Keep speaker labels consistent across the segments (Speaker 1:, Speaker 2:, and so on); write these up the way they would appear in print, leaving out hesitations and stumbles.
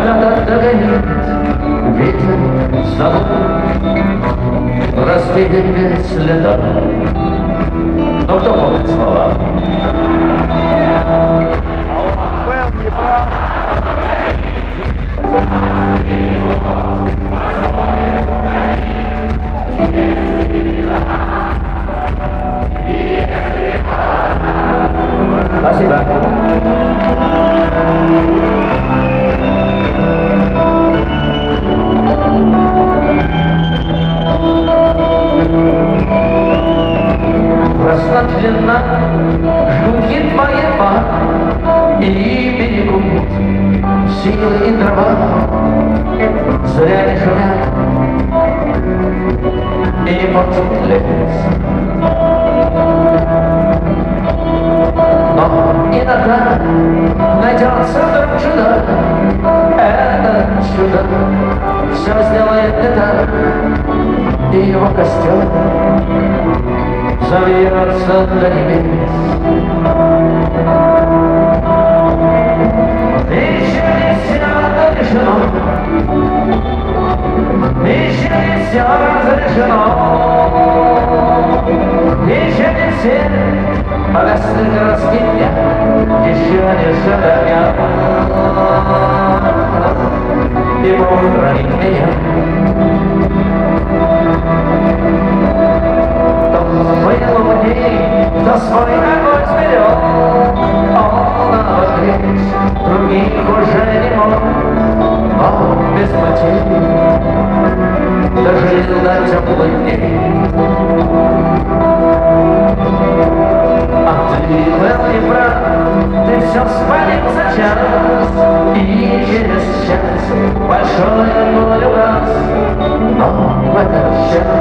Speaker 1: Когда догонит ветер зовут, разбили без следа. Но кто помнит слова?
Speaker 2: Был неправ.
Speaker 1: Спасибо. Расслаблена жгут твоя пар, и берегут силы и дрова. Зря не шумят и не портят лес. Но иногда найдется вдруг чудо. Это чудо все сделает не так, и его костер завьется до небес. Еще не все разрешено, еще не все разрешено, еще не все погасли городские дня, еще не шагая, и Бог хранит меня. Кто луней, кто свой огонь сберег, он обогреть других уже не мог, но без потерь дожил до теплых дней. А ты был неправ, ты все спалил за час, и через час большой боль угас, но в этот час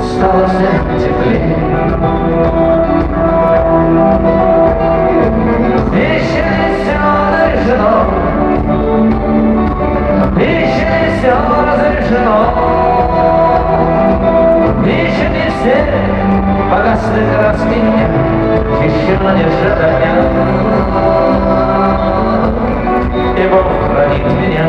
Speaker 1: стало все теплее. Еще не все решено, еще не все разрешено, еще не все погасли краски дня, еще не ждет дня, и Бог хранит меня.